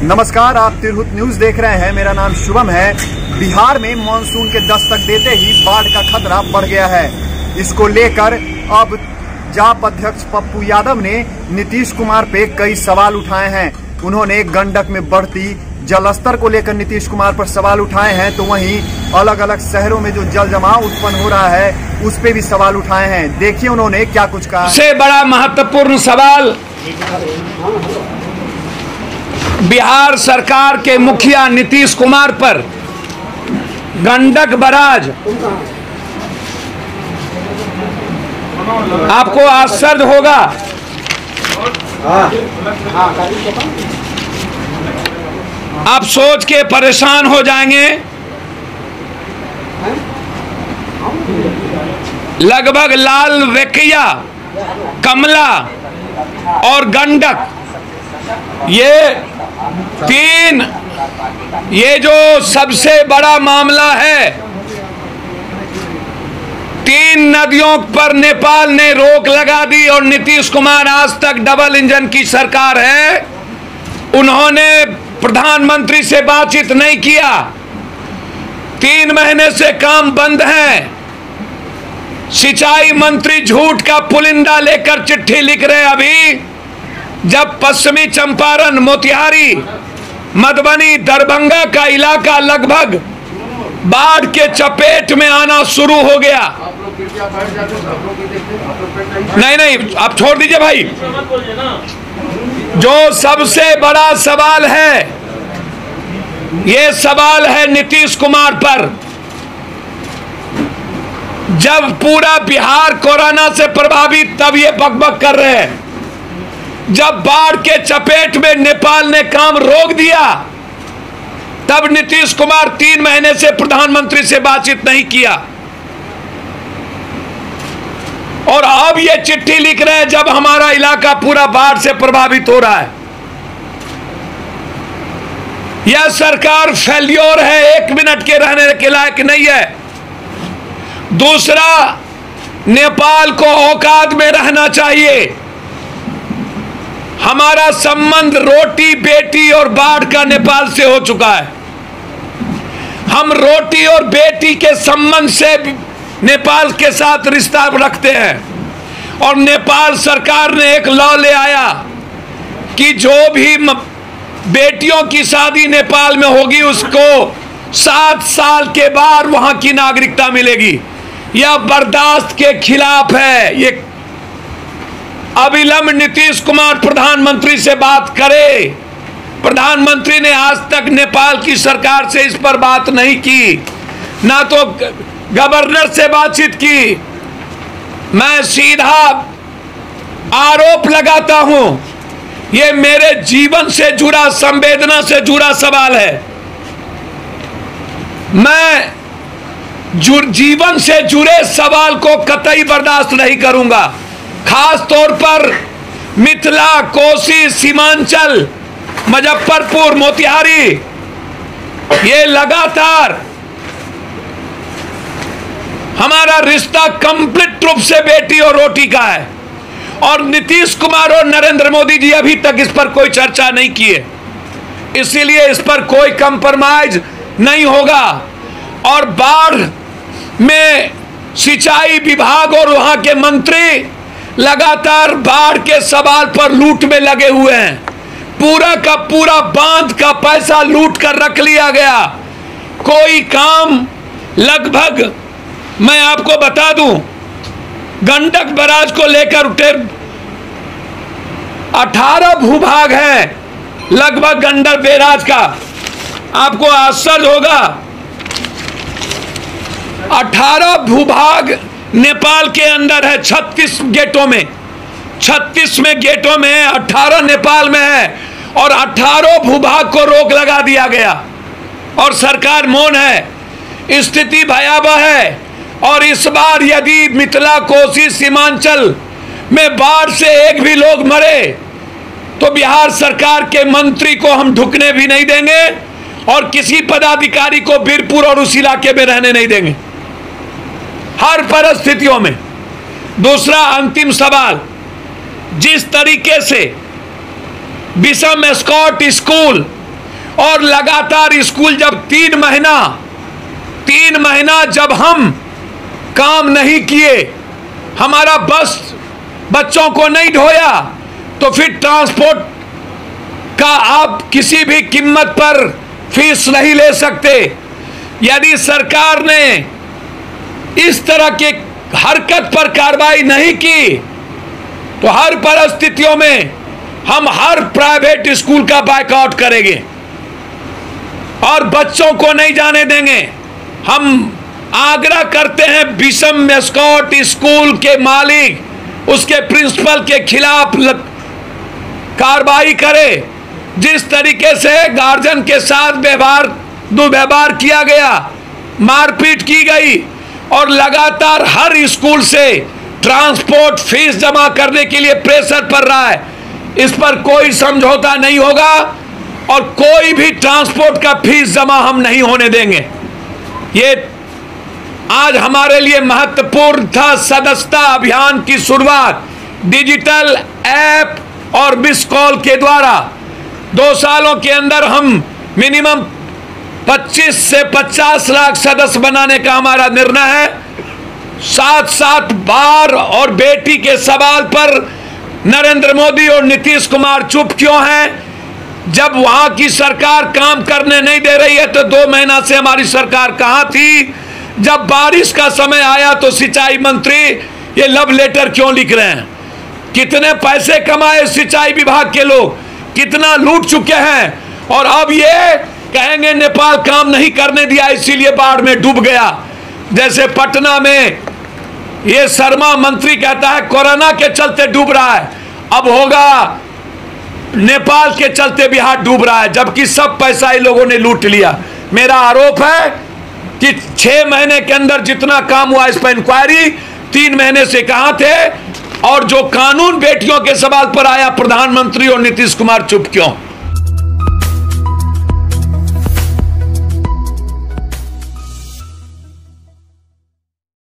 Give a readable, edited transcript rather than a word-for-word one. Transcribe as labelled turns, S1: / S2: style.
S1: नमस्कार, आप तिरहुत न्यूज देख रहे हैं। मेरा नाम शुभम है। बिहार में मानसून के दस्तक देते ही बाढ़ का खतरा बढ़ गया है। इसको लेकर अब जाप अध्यक्ष पप्पू यादव ने नीतीश कुमार पे कई सवाल उठाए हैं। उन्होंने गंडक में बढ़ती जलस्तर को लेकर नीतीश कुमार पर सवाल उठाए हैं, तो वहीं अलग अलग शहरों में जो जल जमाव उत्पन्न हो रहा है उस पे भी सवाल उठाए हैं। देखिए उन्होंने क्या कुछ कहा।
S2: सबसे बड़ा महत्वपूर्ण सवाल बिहार सरकार के मुखिया नीतीश कुमार पर गंडक बराज। आपको आश्चर्य होगा, आप सोच के परेशान हो जाएंगे, लगभग लाल वेकिया, कमला और गंडक, ये जो सबसे बड़ा मामला है, 3 नदियों पर नेपाल ने रोक लगा दी और नीतीश कुमार आज तक डबल इंजन की सरकार है। उन्होंने प्रधानमंत्री से बातचीत नहीं किया। 3 महीने से काम बंद है। सिंचाई मंत्री झूठ का पुलिंदा लेकर चिट्ठी लिख रहे। अभी जब पश्चिमी चंपारण, मोतिहारी, मधुबनी, दरभंगा का इलाका लगभग बाढ़ के चपेट में आना शुरू हो गया। नहीं, आप छोड़ दीजिए भाई। जो सबसे बड़ा सवाल है, ये सवाल है नीतीश कुमार पर। जब पूरा बिहार कोरोना से प्रभावित, तब ये बकबक कर रहे हैं। जब बाढ़ के चपेट में नेपाल ने काम रोक दिया, तब नीतीश कुमार 3 महीने से प्रधानमंत्री से बातचीत नहीं किया। और अब ये चिट्ठी लिख रहे हैं जब हमारा इलाका पूरा बाढ़ से प्रभावित हो रहा है। यह सरकार फेल्योर है, 1 मिनट के रहने के लायक नहीं है। दूसरा, नेपाल को औकात में रहना चाहिए। हमारा संबंध रोटी बेटी और बाढ़ का नेपाल से हो चुका है। हम रोटी और बेटी के संबंध से नेपाल के साथ रिश्ता रखते हैं। और नेपाल सरकार ने एक लॉ ले आया कि जो भी बेटियों की शादी नेपाल में होगी उसको 7 साल के बाद वहां की नागरिकता मिलेगी। यह बर्दाश्त के खिलाफ है। ये अविलंब नीतीश कुमार प्रधानमंत्री से बात करे। प्रधानमंत्री ने आज तक नेपाल की सरकार से इस पर बात नहीं की, ना तो गवर्नर से बातचीत की। मैं सीधा आरोप लगाता हूं, ये मेरे जीवन से जुड़ा, संवेदना से जुड़ा सवाल है। मैं जीवन से जुड़े सवाल को कतई बर्दाश्त नहीं करूंगा। खास तौर पर मिथिला, कोसी, सीमांचल, मुजफ्फरपुर, मोतिहारी, ये लगातार हमारा रिश्ता कंप्लीट रूप से बेटी और रोटी का है। और नीतीश कुमार और नरेंद्र मोदी जी अभी तक इस पर कोई चर्चा नहीं किए, इसीलिए इस पर कोई कंप्रोमाइज नहीं होगा। और बाढ़ में सिंचाई विभाग और वहां के मंत्री लगातार बाढ़ के सवाल पर लूट में लगे हुए हैं। पूरा का पूरा बांध का पैसा लूट कर रख लिया गया। कोई काम लगभग, मैं आपको बता दूं, गंडक बराज को लेकर उठे 18 भूभाग है लगभग गंडक बैराज का। आपको आश्चर्य होगा, 18 भूभाग नेपाल के अंदर है। 36 गेटों में, 36 में गेटों में है, 18 नेपाल में है। और 18 भूभाग को रोक लगा दिया गया और सरकार मौन है। स्थिति भयावह है। और इस बार यदि मिथिला, कोसी, सीमांचल में बाढ़ से एक भी लोग मरे तो बिहार सरकार के मंत्री को हम ढुकने भी नहीं देंगे और किसी पदाधिकारी को बीरपुर और उस इलाके में रहने नहीं देंगे, हर परिस्थितियों में। दूसरा अंतिम सवाल, जिस तरीके से विषम स्कॉट स्कूल और लगातार स्कूल जब 3 महीना जब हम काम नहीं किए, हमारा बस बच्चों को नहीं ढोया, तो फिर ट्रांसपोर्ट का आप किसी भी कीमत पर फीस नहीं ले सकते। यदि सरकार ने इस तरह के हरकत पर कार्रवाई नहीं की तो हर परिस्थितियों में हम हर प्राइवेट स्कूल का बायकॉट करेंगे और बच्चों को नहीं जाने देंगे। हम आग्रह करते हैं विषम मैस्कॉट स्कूल के मालिक उसके प्रिंसिपल के खिलाफ कार्रवाई करे। जिस तरीके से गार्जियन के साथ दुर्व्यवहार किया गया, मारपीट की गई और लगातार हर स्कूल से ट्रांसपोर्ट फीस जमा करने के लिए प्रेशर पड़ रहा है, इस पर कोई समझौता नहीं होगा और कोई भी ट्रांसपोर्ट का फीस जमा हम नहीं होने देंगे। ये आज हमारे लिए महत्वपूर्ण था सदस्यता अभियान की शुरुआत डिजिटल ऐप और मिस कॉल के द्वारा। 2 सालों के अंदर हम मिनिमम 25 से 50 लाख सदस्य बनाने का हमारा निर्णय है। 7 बार और बेटी के सवाल पर नरेंद्र मोदी और नीतीश कुमार चुप क्यों हैं? जब वहां की सरकार काम करने नहीं दे रही है तो 2 महीना से हमारी सरकार कहां थी? जब बारिश का समय आया तो सिंचाई मंत्री ये लव लेटर क्यों लिख रहे हैं? कितने पैसे कमाए सिंचाई विभाग के लोग, कितना लूट चुके हैं और अब ये कहेंगे नेपाल काम नहीं करने दिया इसीलिए बाढ़ में डूब गया। जैसे पटना में ये शर्मा मंत्री कहता है कोरोना के चलते डूब रहा है, अब होगा नेपाल के चलते बिहार डूब रहा है, जबकि सब पैसा इन लोगों ने लूट लिया। मेरा आरोप है कि 6 महीने के अंदर जितना काम हुआ इस पर इंक्वायरी 3 महीने से कहां थे? और जो कानून बेटियों के सवाल पर आया प्रधानमंत्री और नीतीश कुमार चुप क्यों?